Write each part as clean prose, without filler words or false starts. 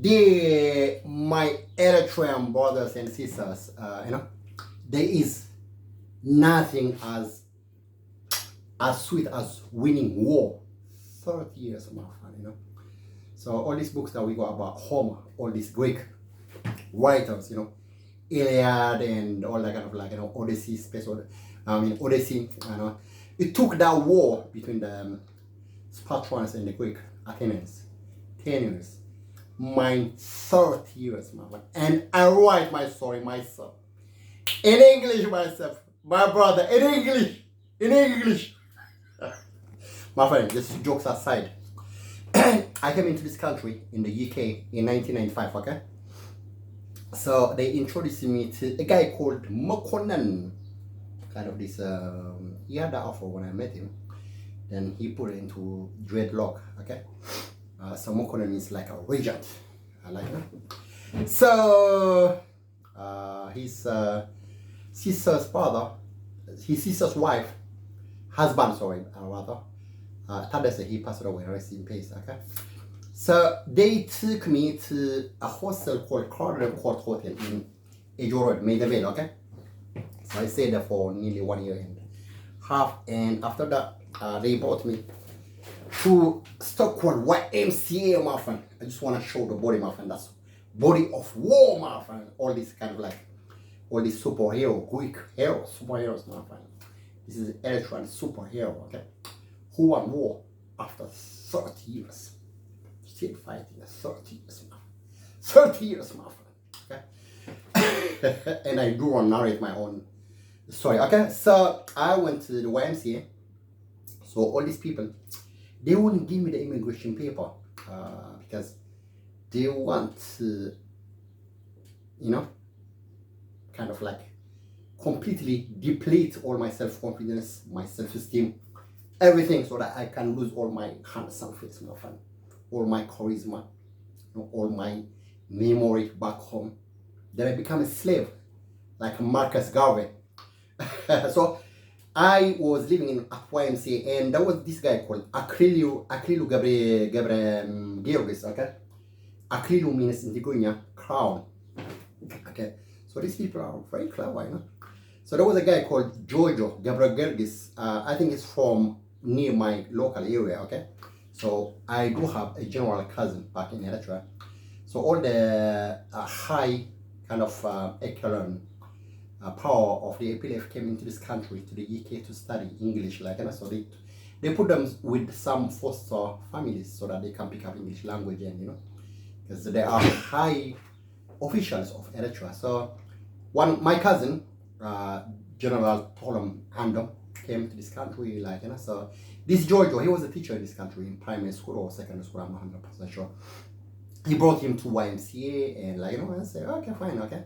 they, my Eritrean brothers and sisters, there is nothing as sweet as winning war. 30 years, my friend. So all these books that we got about Homer, all these Greek writers, Iliad and all that kind of Odyssey, Odyssey, it took that war between the Spartans and the Greek Athenians 10 years. Mine 30 years, my friend. And I write my story myself. In English myself. My brother, in English. In English. My friend, just jokes aside. I came into this country in the UK in 1995, okay? So they introduced me to a guy called Mokonnen. Kind of this, he had that offer when I met him. Then he put it into dreadlock, okay? So Mokonnen is like a regent. I like that. So his sister's father, his sister's wife, husband, sorry, rather, Tadesse, he passed away, rest in peace, okay? So they took me to a hostel called Carlton Court Hotel in Edgware Road, Maidavale, okay? So I stayed there for nearly 1 year and a half, and after that, they brought me to Stockholm YMCA, my friend. I just want to show the body, my friend. That's body of war, my friend. All these kind of all these superhero, Greek heroes, superheroes, my friend. This is Eritrean superhero, okay? Who won war after 30 years. Still fighting 30 years, my friend. 30 years, my friend, okay? And I do narrate my own story, okay? So I went to the YMCA. So all these people, they wouldn't give me the immigration paper because they want to, kind of completely deplete all my self-confidence, my self-esteem, everything, so that I can lose all my handsome face, my friend, all my charisma, all my memory back home. Then I become a slave, like Marcus Garvey. So I was living in YMCA, and there was this guy called Akrilu Georgis, okay? Akrilu means in Tigrinya, crown, okay? So these people are very clever, So there was a guy called Giorgio Gabriel Gergis. I think he's from near my local area, okay? So I do have a general cousin back in Eritrea. So all the high kind of echelon power of the APLF came into this country, to the UK, to study English, so they put them with some foster families so that they can pick up English language, and because they are high officials of Eritrea. So my cousin, General Tolom Andom, came to this country, so this Giorgio, he was a teacher in this country in primary school or secondary school, I'm not 100% sure. He brought him to YMCA, and I said, okay, fine, okay.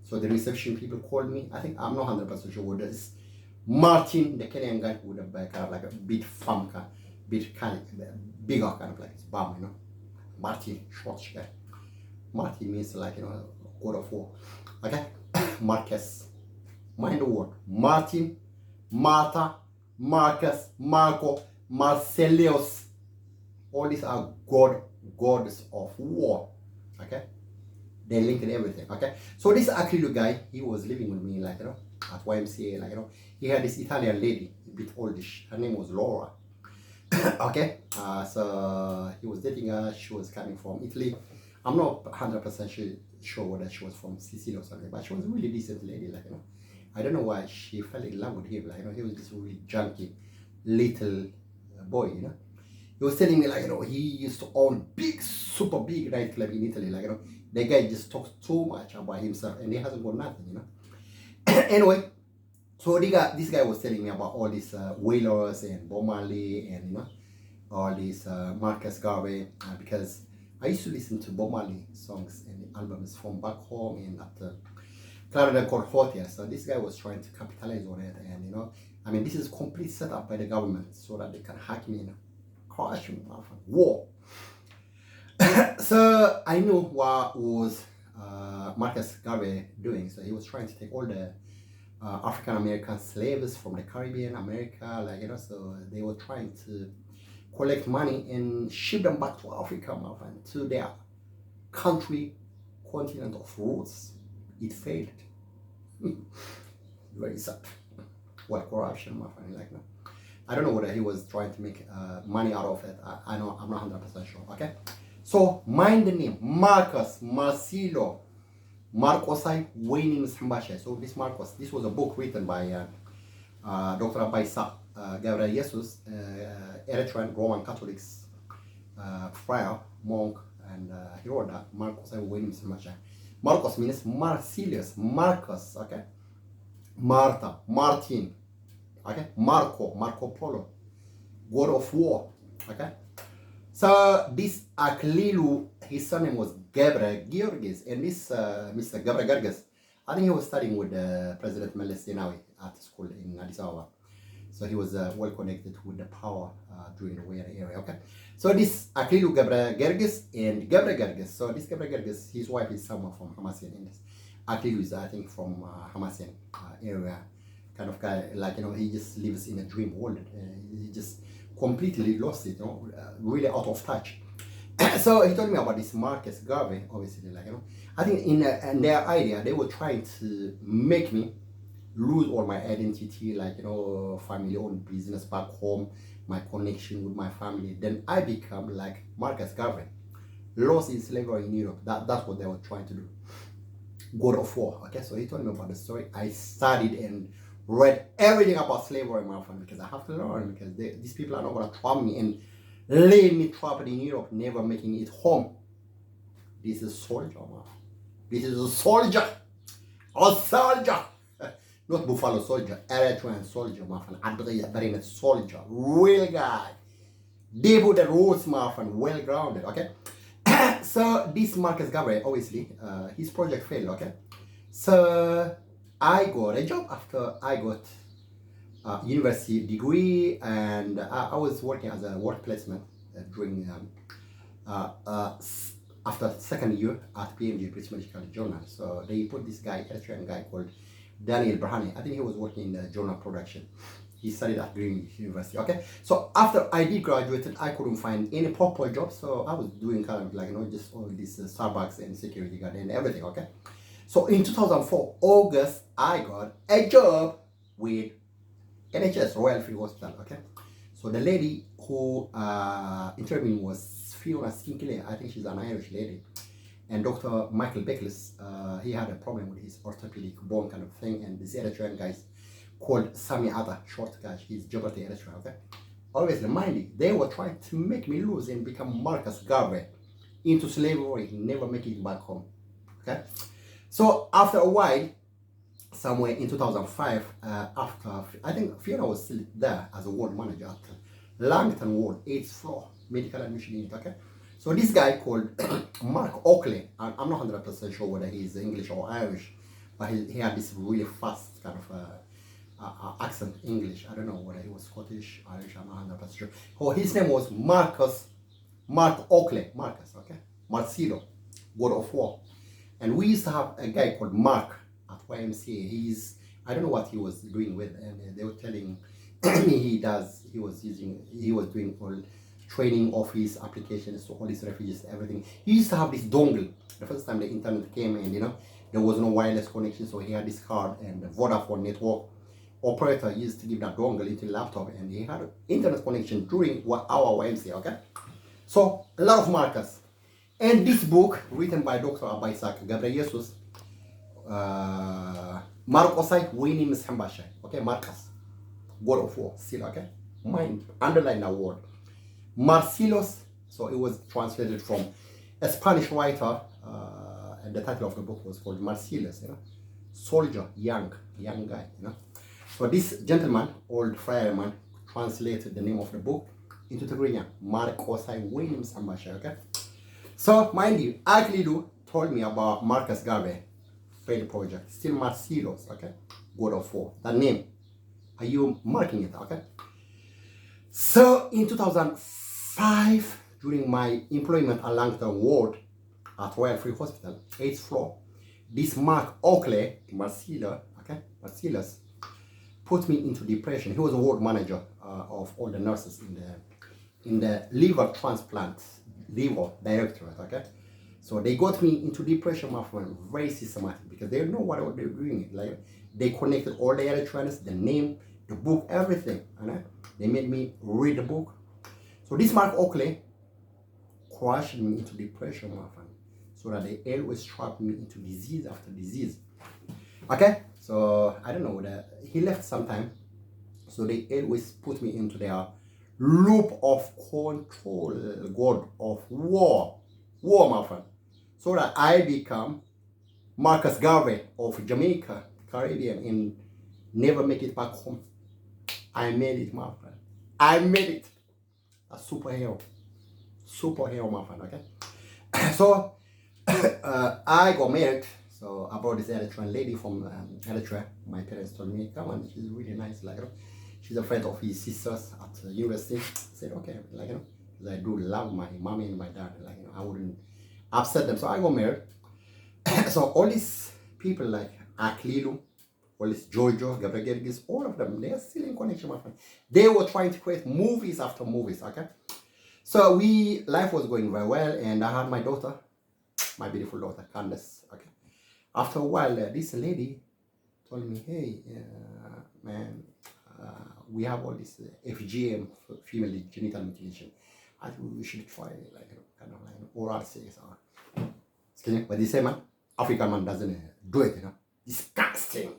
So the reception people called me. I think I'm not 100% sure what it is. Martin, the Kenyan guy with a kind of a big farm car, bigger kind of his bomb, Martin, short guy. Martin means God of War. Okay? Marcus. Mind the word. Martin, Martha, Marcus, Marco, Marcellus. All these are gods of war. Okay? They linked everything, okay? So this Akrilu guy, he was living with me, at YMCA, he had this Italian lady, a bit oldish. Her name was Laura. Okay? So he was dating her. She was coming from Italy. I'm not 100% sure whether she was from Sicily or something, but she was a really decent lady, I don't know why she fell in love with him, he was this really junky little boy, He was telling me, he used to own super big nightclub in Italy, the guy just talks too much about himself and he hasn't got nothing, Anyway, so this guy was telling me about all these Wailers and Bob Marley and, all these Marcus Garvey, because I used to listen to Bob Marley songs and albums from back home and at the Clarendon Court Hotel. So this guy was trying to capitalize on it, and this is complete setup by the government so that they can hack me and crush me, war. So I knew what was Marcus Garvey doing. So he was trying to take all the African American slaves from the Caribbean, America, so they were trying to collect money and ship them back to Africa, to their country, continent of roots. It failed. Very sad. Well, corruption, my friend, like that. I don't know whether he was trying to make money out of it. I know, I'm not 100% sure, okay? So, mind the name, Marcus Marcelo Marcosai Wayne Sambashe. So this Marcos, this was a book written by Dr. Abaisa Gabriel Jesus, Eritrean Roman Catholics friar, monk, and he wrote that Marcosai Wayne Sambashe. Marcos means Marcellus, Marcus, okay? Martha, Martin, okay? Marco Polo, God of War, okay? So this Aklilu, his surname was Gabriel Georgis, and this Mr. Gabriel Georgis, I think he was studying with President Meles Zenawi at school in Addis Ababa. So he was well connected with the power during the war area, okay? So this Aklilu Gabriel Georgis and Gabriel Georgis. So this Gabriel Georgis, his wife is someone from Hamasien in this. Aklilu is, I think, from Hamasien area, kind of guy, like, you know, he just lives in a dream world. He just completely lost it, you know, really out of touch. So he told me about this Marcus Garvey, obviously, like, you know, I think in their idea, they were trying to make me lose all my identity, like, you know, family-owned business back home, my connection with my family. Then I become like Marcus Garvey, lost in slavery in Europe. That's what they were trying to do. God of War, okay? So he told me about the story. I studied and read everything about slavery, my friend, because I have to learn, because these people are not going to trap me and leave me trapped in Europe, never making it home. This is soldier, man. This is a soldier. Not Buffalo soldier, Eritrean soldier, my friend. Adrian soldier, real guy. Deep with the roots, my friend, well grounded, okay? So this Marcus Garvey, obviously, his project failed, okay? So I got a job after I got a university degree, and I was working as a work placement during after second year at PMG, British Medical Journal. So they put this guy, Eritrean guy called Daniel Brahani. I think he was working in the journal production. He studied at Greenwich University, okay? So after I did graduated, I couldn't find any proper job, so I was doing kind of like, you know, just all this Starbucks and security guard and everything, okay? So in 2004, August, I got a job with NHS, Royal Free Hospital, okay? So the lady who interviewed me was Fiona Sinclair. I think she's an Irish lady. And Dr. Michael Beckles, he had a problem with his orthopedic bone kind of thing, and this Eritrean guys called Sami Atta, short guy, he's Djibouti Eritrea, okay? Obviously, mind you, they were trying to make me lose and become Marcus Garvey into slavery, never making it back home, okay? So after a while, somewhere in 2005, after, I think Fiona was still there as a ward manager at Langton Ward, 8th floor, medical admission unit, okay? So this guy called Mark Oakley, I'm not 100% sure whether he's English or Irish, but he had this really fast kind of accent, English. I don't know whether he was Scottish, Irish, I'm not 100% sure. Oh, his name was Mark Oakley, Marcus, okay? Marcelo, God of War. And we used to have a guy called Mark at YMCA. I don't know what he was doing with, and they were telling me he was doing all training office applications to all these refugees, everything. He used to have this dongle. The first time the internet came, and, you know, there was no wireless connection, so he had this card, and the Vodafone network operator used to give that dongle into the laptop, and he had internet connection during our YMCA, okay? So a lot of markers. And this book, written by Dr. Abaisak Gabriel Jesus, Marcosai Wayne Msambashe, okay? Marcus, God of War, still, okay? Mind, underline that word. Marcellus, so it was translated from a Spanish writer, and the title of the book was called Marcellus, you know? Soldier, young guy, you know? So this gentleman, old fireman, translated the name of the book into Tigrinya, Marcosai Wayne Msambashe, okay? So, mind you, Aklilu told me about Marcus Garvey, failed project, still Marcellus, okay? God of War, that name. Are you marking it, okay? So, in 2005, during my employment at Langton Ward at Royal Free Hospital, 8th floor, this Mark Oakley, Marcellus, put me into depression. He was a ward manager of all the nurses in the liver transplant, liver directorate, okay? So they got me into depression, my friend, very systematic, because they know what they're doing. Like they connected all the Eritreans, the name, the book, everything. And they made me read the book. So this Mark Oakley crushed me into depression, my friend, so that they always trapped me into disease after disease. Okay, so I don't know whether he left sometime. So they always put me into their loop of control, God of war, my friend, so that I become Marcus Garvey of Jamaica, Caribbean, and never make it back home. I made it, my friend. I made it. A superhero, my friend. Okay, so I got married. So I brought this Eritrean lady from Eritrea. My parents told me, come on, she's really nice, like, you know. She's a friend of his sisters at university. I said, okay, like, you know, because I do love my mommy and my dad, like, you know, I wouldn't upset them. So I got married. So all these people like Aklilu, all this Jojo, Gabriel Gergis, all of them, they are still in connection, my friend. They were trying to create movies after movies, okay? So life was going very well, and I had my daughter, my beautiful daughter, Candace, okay? After a while, this lady told me, hey, man, we have all this FGM, female genital mutilation. I think we should try, like, you know, kind of like oral sex. Excuse me, but they say, man, African man doesn't do it, you know. Disgusting.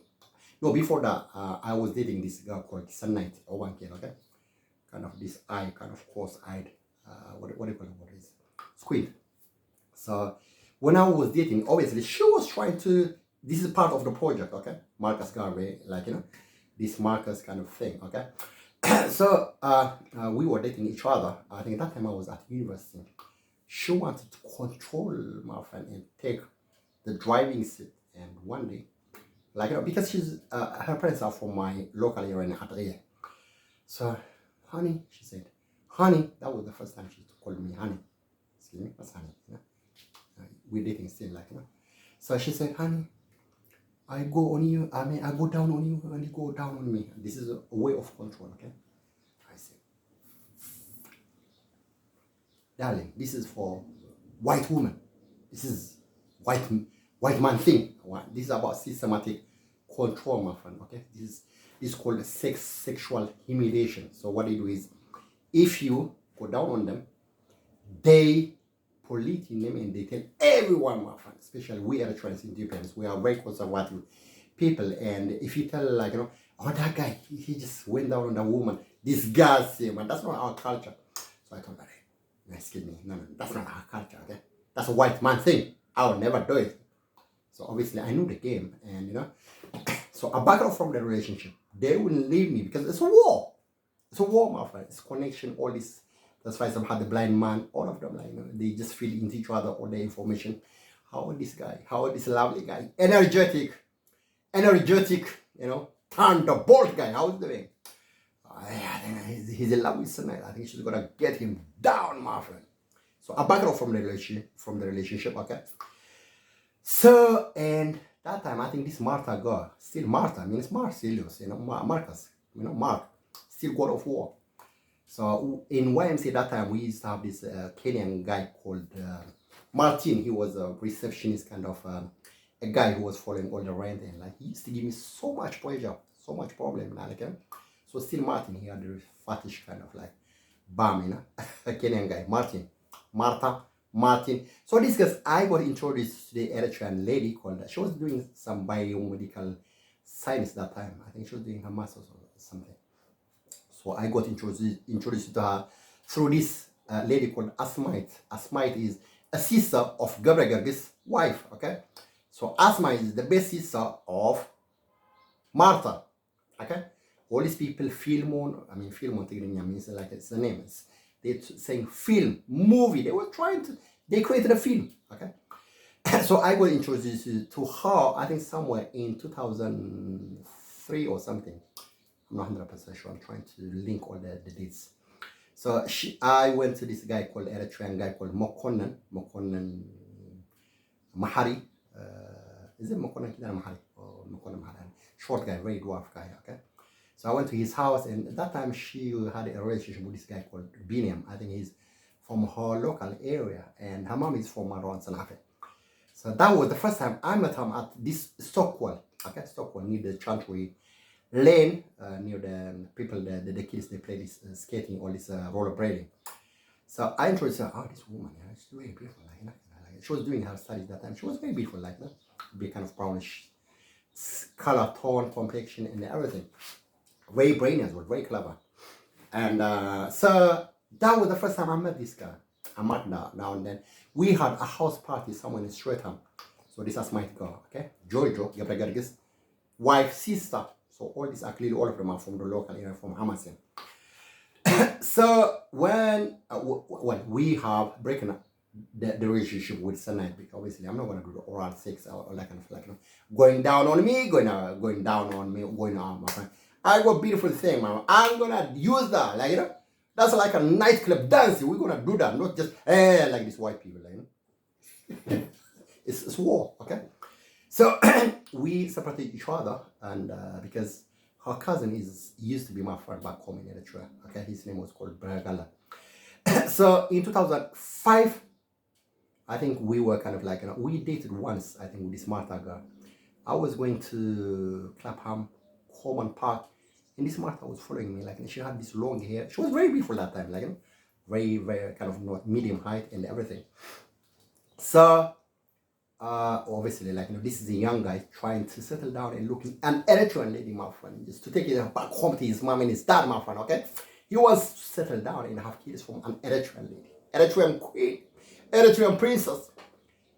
No, before that, I was dating this girl called Sunlight Owanke, okay? Kind of this eye, kind of cross-eyed, what do you call it? What is squid? So when I was dating, obviously she was trying to. This is part of the project, okay? Marcus Garvey, like, you know, this Marcus kind of thing, okay? So we were dating each other. I think that time I was at university. She wanted to control my friend and take the driving seat. And one day, like, you know, because she's her parents are from my local area in Adria. So, honey, she said, honey, that was the first time she called me honey. Excuse me, what's honey? You know? We're dating still, like, you know. So she said, honey, I go on you, I mean, I go down on you and you go down on me. This is a way of control, okay? I said, darling, this is for white woman. This is white man thing. This is about systematic control, my friend, okay? This is called sexual humiliation. So what they do is, if you go down on them, they polite in them and they tell everyone, my friend, especially we Eritreans independents, we are very conservative people, and if you tell, like, you know, oh, that guy, he just went down on that woman, disgust him, and that's not our culture. So I told her, hey, excuse me, no, that's not our culture, okay? That's a white man thing. I will never do it. So obviously I knew the game, and you know, so I backed off from the relationship. They wouldn't leave me because it's a war. It's a war, my friend. It's connection, all this. That's why some had the blind man, all of them, like, you know, they just feed into each other all the information. How this guy, how this lovely guy, energetic, you know, thunderbolt guy, how's doing? I think he's a lovely son. I think she's gonna get him down, my friend. So I backed off from the relationship, okay? So, and that time, I think this Martha girl, still Martha, means Marcellus, you know, Marcus, you know, Mark, still God of War. So in YMCA that time, we used to have this Kenyan guy called Martin. He was a receptionist, kind of a guy who was following all the rent, and like he used to give me so much pleasure, so much problem, like, so still Martin, he had a fattish kind of like bum, you know, a Kenyan guy, Martin. So this guy, I got introduced to the Eritrean lady called, she was doing some biomedical science that time. I think she was doing her master's or something. So I got introduced to her through this lady called Asmite. Asmite is a sister of Gabriel Gergis' wife, okay? So Asmite is the best sister of Martha, okay? All these people, Filmon Tigrinya means like it's the name. They're saying film, movie. They were trying to, they created a film, okay? So I got introduced to her, I think somewhere in 2003 or something. I'm not 100% sure. I'm trying to link all the dates. So I went to this guy called Eritrean guy called Mokonnen Mahari. Is it Mokonnen Kidana Mahari or Mokonnen Mahari? Short guy, very dwarf guy. Okay. So I went to his house, and at that time she had a relationship with this guy called Biniam. I think he's from her local area, and her mom is from around Sanafe. So that was the first time I met him at this Stockwell, okay, Stockwell near the Chantry Lane, near the people, the kids, they play this skating or this rollerblading. So I introduced her, oh, this woman, yeah, she's very beautiful, like, you know, like, she was doing her studies that time. She was very beautiful, like, you know, be kind of brownish color, tone, complexion, and everything. Very brainy as well, very clever. And so that was the first time I met this guy. I met now and then. We had a house party somewhere in Streatham. So this is my girl, okay? Jojo, Gabriel wife, sister. So all these actually, all of them are from the local area, from Hamilton. So when we have breaking up the relationship with Sanat, because obviously I'm not going to do the oral sex or that kind of like, you know, going down on me, going down on me, going on my friend. I got a beautiful thing, man. I'm gonna use that, like, you know, that's like a nightclub dance. We're gonna do that, not just like these white people, like, you know. It's war, okay? So we separated each other, and because her cousin used to be my friend back home in Eritrea, okay? His name was called Bragala. So in 2005, I think we were kind of like, you know, we dated once, I think, with this Martha girl. I was going to Clapham Common Park, and this Martha was following me, like, and she had this long hair. She was very beautiful that time, like, you know, very, very kind of medium height and everything. So obviously, like, you know, this is a young guy trying to settle down and looking an Eritrean lady, my friend, just to take it back home to his mom and his dad, my friend, okay? He wants to settle down and have kids from an Eritrean lady, Eritrean queen, Eritrean princess.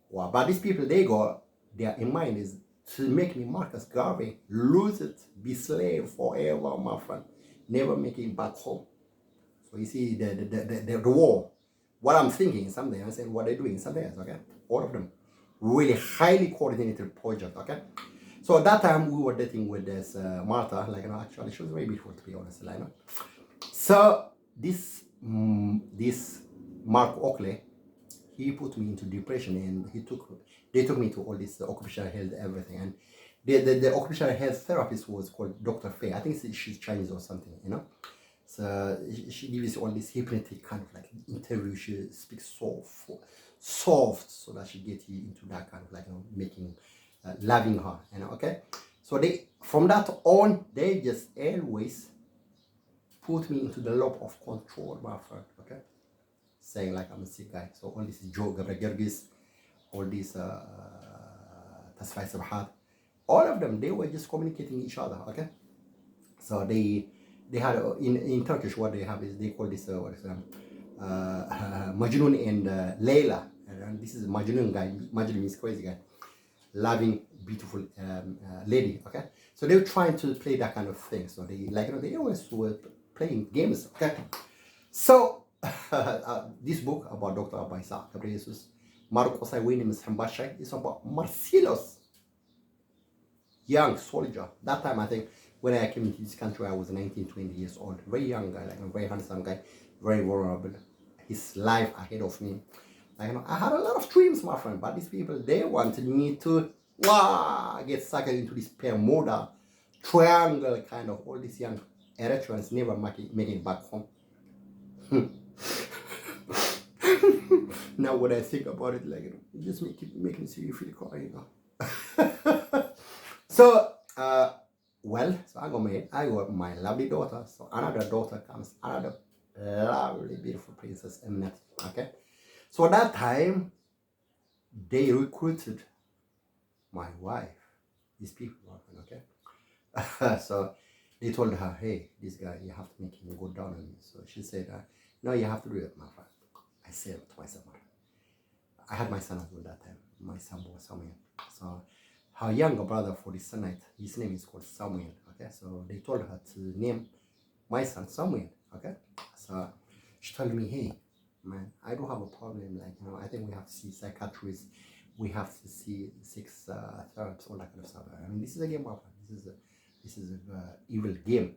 Wow, but these people, their in mind is to make me Marcus Garvey, lose it, be slave forever, my friend, never make it back home. So you see the war. What I'm thinking something else and what they're doing something else, okay? All of them. Really highly coordinated project, okay? So at that time we were dating with this Martha, like, you know, actually she was very beautiful, to be honest, like, you know. So this Mark Oakley, he put me into depression, and they took me to all this occupational health, everything, and the occupational health therapist was called Dr. Faye. I think she's Chinese or something, you know. So she gives all this hypnotic kind of like interview. She speaks soft, so that she gets you into that kind of like, you know, making, loving her, you know. Okay, so they from that on, they just always put me into the loop of control, my friend. Okay, saying like I'm a sick guy. So all this is Joe Gabriel, all these Tasfai Sabhat, all of them, they were just communicating each other. Okay, so they had in Turkish, what they have is they call this Majnun and Layla, and this is Majnun guy. Majnun means crazy guy, loving, beautiful lady. Okay, so they were trying to play that kind of thing. So they, like, you know, they always were playing games. Okay, so this book about Dr. Abaisa Gabrielus Marcos Williams Hambashai is about Marcellus, young soldier. That time, I think, when I came into this country, I was 19, 20 years old. Very young guy, like a very handsome guy, very vulnerable. His life ahead of me. Like, you know, I had a lot of dreams, my friend, but these people, they wanted me to get sucked into this Bermuda triangle kind of. All these young Eritreans never make it back home. Now when I think about it, like, you know, it just make me see you feel crying, you know. So well, so I got married. I got my lovely daughter. So another daughter comes, another lovely, beautiful princess, Emnet. Okay. So at that time, they recruited my wife. These people, okay. So they told her, hey, this guy, you have to make him go down on you. So she said, no, you have to do it, my friend. I said to myself, I had my son as well that time. My son was Samuel. So her younger brother for the Senate, his name is called Samuel. Okay, so they told her to name my son Samuel. Okay, so she told me, hey, man, I don't have a problem. Like, you know, I think we have to see psychiatrists, we have to see sex therapists, all that kind of stuff. I mean, this is a game of this is a evil game.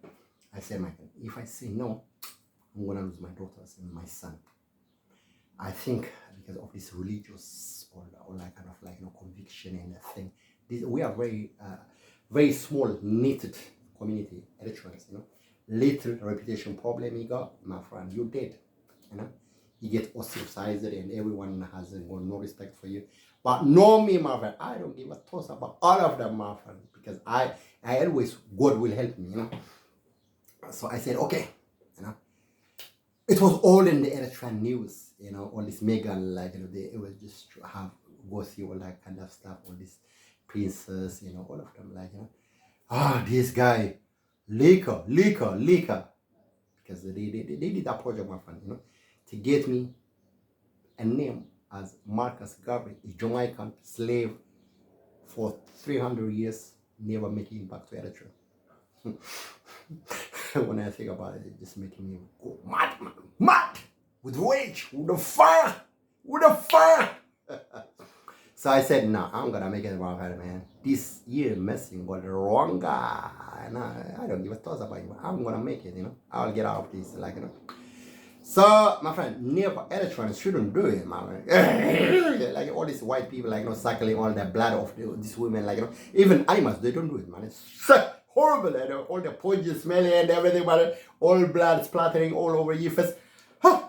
I said, Michael, if I say no, I'm gonna lose my daughters and my son. I think because of this religious or that kind of like, you know, conviction and thing. We are very small knitted community, Eritreans, you know. Little reputation problem you got, my friend, you dead, you know. you get ostracized and everyone has got no respect for you. But know me, my friend, I don't give a toss about all of them, my friend, because I always, God will help me, you know. So I said, okay, you know. It was all in the Eritrean news, you know, all this Megan, like, you know, it was just have go see all that kind of stuff, all this princess, you know, all of them, like, you know, this guy, leaker, because they did that project, my friend, you know, to get me a name as Marcus Garvey, a Jamaican slave for 300 years, never making it back to Eritrea. When I think about it, it's just making me go mad, man. Mad! With rage, with the fire! So I said, no, I'm gonna make it about her, man. This year messing with the wrong guy. And I don't give a toss about it. I'm gonna make it, you know. I'll get out of this, like, you know. So, my friend, never Eritreans shouldn't do it, man. Like all these white people, like, you know, suckling all the blood of these women, like, you know, even animals, they don't do it, man. It's horrible, you know, all the punches smelling and everything, man. All blood splattering all over your face.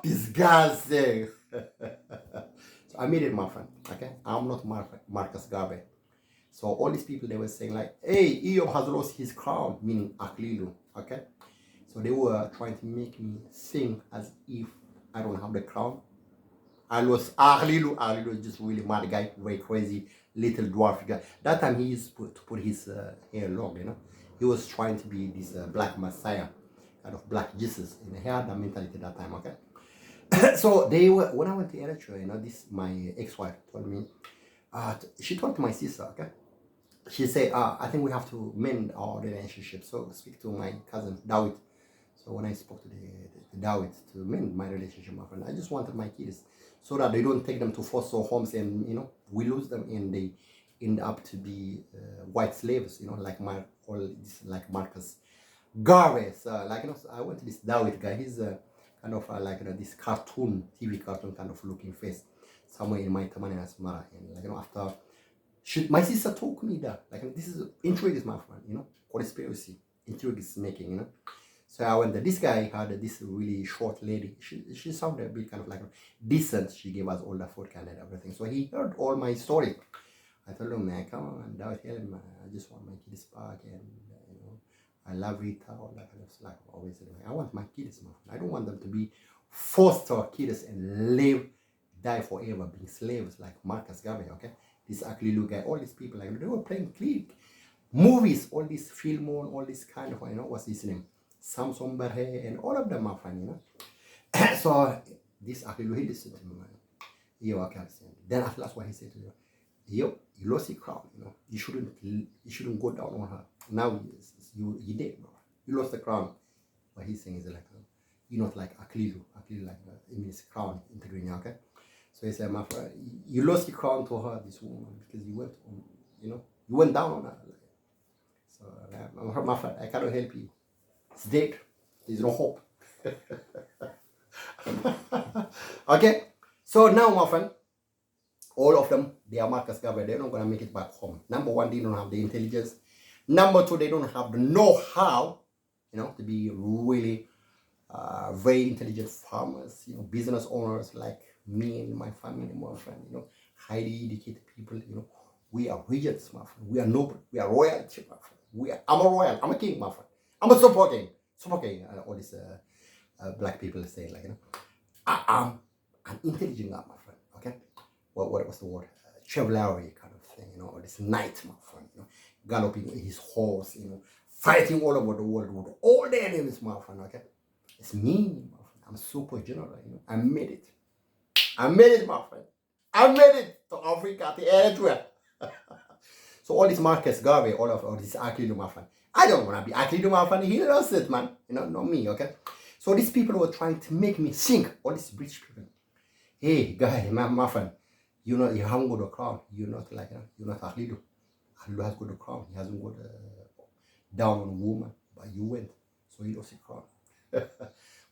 Disgusting. So I made it, my friend, okay? I'm not Marcus Garvey. So all these people, they were saying like, hey, Eob has lost his crown, meaning Aklilu, okay? So they were trying to make me sing as if I don't have the crown. I lost Aklilu. Aklilu is just really mad guy, very crazy, little dwarf guy. That time he used to put his hair long, you know? He was trying to be this black messiah, kind of black Jesus. And he had that mentality that time, okay? So they were, when I went to Eritrea, you know, this, my ex-wife told me, she told to my sister, okay? She said, I think we have to mend our relationship. So speak to my cousin, Dawit. So when I spoke to the Dawit to mend my relationship, my friend, I just wanted my kids so that they don't take them to foster homes and, you know, we lose them and they end up to be white slaves, you know, like like Marcus Garvey. So, like, you know, so I went to this Dawit guy. He's kind of like, you know, this TV cartoon kind of looking face somewhere in my Tamani Asmara. And, like, you know, after my sister told me that, like, this is intrigue is my friend, you know, conspiracy, intrigue is making, you know. So I went there. This guy had this really short lady. She sounded a bit kind of like decent. She gave us all the food and everything. So he heard all my story. I told him, man, come on, tell him, I just want my kids back, and you know, I love Rita, all that kind of stuff. Always, I want my kids, man. I don't want them to be foster kids and die forever being slaves like Marcus Garvey, okay? This Aklilu guy, all these people, like, they were playing clip movies, all this film on, all this kind of, you know, what's his name? Samson Berhe, and all of them are fine, you know. So this Aklilu, he listened to me, man. Yo, I can't stand it. Then after that's what he said to you. Yo, you lost your crown, you know. You shouldn't go down on her. Now you did, bro. You lost the crown. What he's saying is like, you're not like Aklilu. Aklilu, like, it means crown in Tigrinya, okay? So he said, my friend, you lost your crown to her, this woman, because you went on, you know, you went down on her. So, my friend, I cannot help you. It's dead. There's no hope. Okay? So now, my friend, all of them, they are Marcus Garvey. They're not going to make it back home. Number one, they don't have the intelligence. Number two, they don't have the know-how, you know, to be really very intelligent farmers, you know, business owners like me and my family, my friend, you know, highly educated people, you know. We are regents, my friend. We are noble. We are royalty, my friend. I'm a royal. I'm a king, my friend. I'm a super king. Super king. All these black people say, like, you know, I am an intelligent guy, my friend. Okay. What was the word? Chivalry kind of thing, you know, or this knight, my friend, you know, galloping his horse, you know, fighting all over the world with all the enemies, my friend. Okay. It's me, my friend. I'm super general, you know. I made it. I made it, my friend. I made it to Africa, to Eritrea. So all this Marcus Garvey, all this Aklilu, my friend. I don't want to be Aklilu, my friend. He lost it, man. You know, not me, okay? So these people were trying to make me sing. All these British people. Hey, guy, my friend. You know, you haven't got a crown. You're not like, you're not Aklilu. Aklilu has got a crown. He hasn't got down on a woman. But you went. So he lost a crown.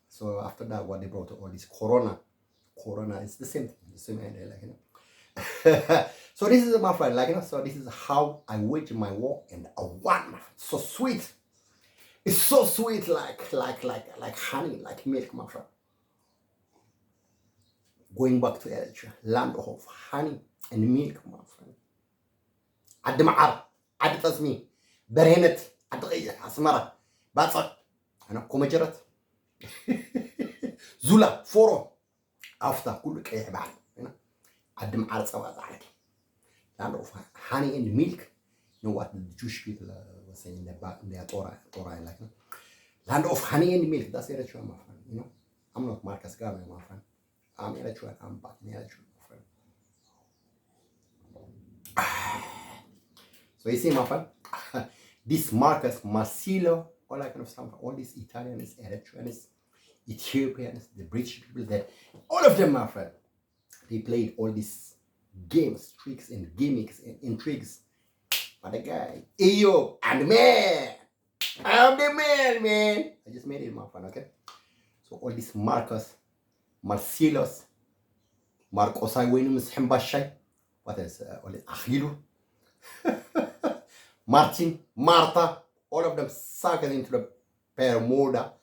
So after that, what they brought all this Corona is the same thing, the same idea, like, you know. So this is my friend, like, you know, so this is how I waged my war and I won, my friend. So sweet. It's so sweet, like honey, like milk, my friend. going back to Eritrea, land of honey and milk, my friend. عد معار عد تسمي برهنت عد غير أسمرة باصق أنا كومجرت زولا فورو أفتا كل كيه بعد هنا عد معار سوا زعلك land of honey and milk. You know what the Jewish people were saying in their Torah like land of honey and milk. That's Eritrea, my friend. You know, I'm not Marcus Garvey, my friend. I'm Eritrea. I'm back in Eritrea, my friend. So you see, my friend, this Marcus Marsilio, all that kind of stuff, all these Italians, Eritreans, Ethiopians, the British people, that all of them, my friend, they played all these games, tricks, and gimmicks and intrigues. But the guy, Eyo, I'm the man. I'm the man. I just made it, my friend, okay? So all these Marcus, Marcellus, Marcos, I win him, what else? All this Achillo, Martin, Martha, all of them sucked into the Bermuda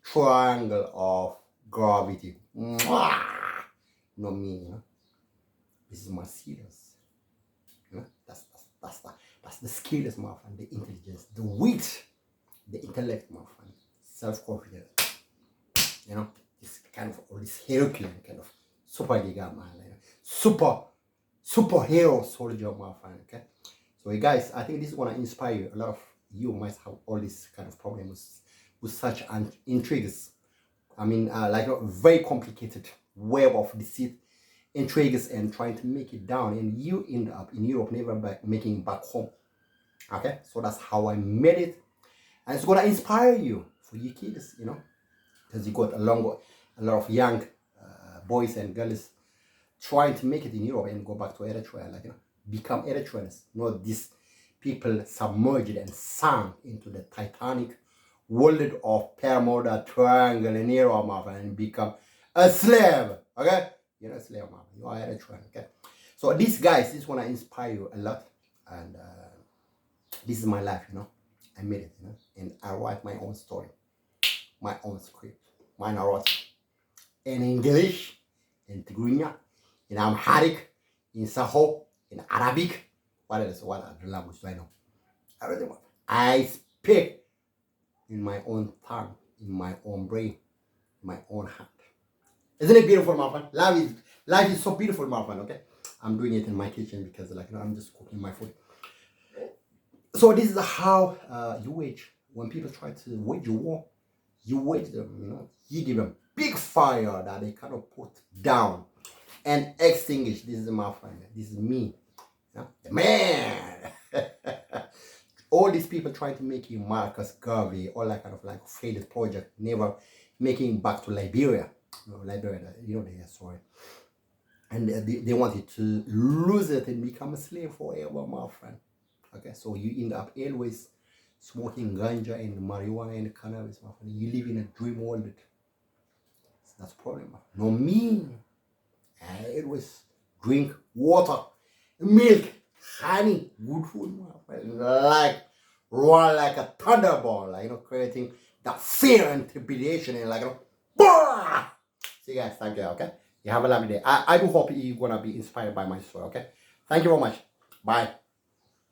Triangle of Gravity. Mwah! No me, you know? This is Marcellus. You know? That's the skills, my friend, the intelligence, the wit, the intellect, my friend, self-confidence. You know, this kind of, or this Herculean kind of super giga man, you know? Superhero soldier, my friend, okay? So guys, I think this is gonna inspire you. A lot of you might have all these kind of problems with such intrigues. I mean, like a very complicated web of deceit, intrigues, and trying to make it down, and you end up in Europe, never making it back home. Okay, so that's how I made it, and it's gonna inspire you for you kids, you know, because you got a lot of young boys and girls trying to make it in Europe and go back to Eritrea, like, you know, become Eritreans, not these people submerged and sunk into the Titanic world of Bermuda Triangle in Europe, and become a slave. Okay, you're a slave, man. You are Eritrean. Okay, so these guys, this wanna inspire you a lot, and this is my life, you know. I made it, you know, and I write my own story, my own script, my narrative in English, in Tigrinya, in Amharic, in Saho, in Arabic. What other language do I know? Everything. I speak in my own tongue, in my own brain, my own heart. Isn't it beautiful, my friend? Life is so beautiful, my friend. Okay, I'm doing it in my kitchen because, like, you know, I'm just cooking my food. So this is how you wage. When people try to wage a war, you wage them. You know, you give them big fire that they cannot put down and extinguish. This is my friend. This is me, yeah? The man. All these people trying to make you Marcus Garvey, all that kind of like failed project, never making it back to Liberia. You know, Liberia, you know the story. And they wanted to lose it and become a slave forever, my friend. Okay, so you end up always smoking ganja and marijuana and cannabis, my friend. You live in a dream world. That's the problem. No, me. I always drink water, milk, honey, good food, my friend. Like run like a thunderbolt, like, you know, creating that fear and trepidation, and, like, you know, bah! See you guys, thank you. Okay, you have a lovely day. I do hope you're gonna be inspired by my story. Okay, thank you very much. Bye.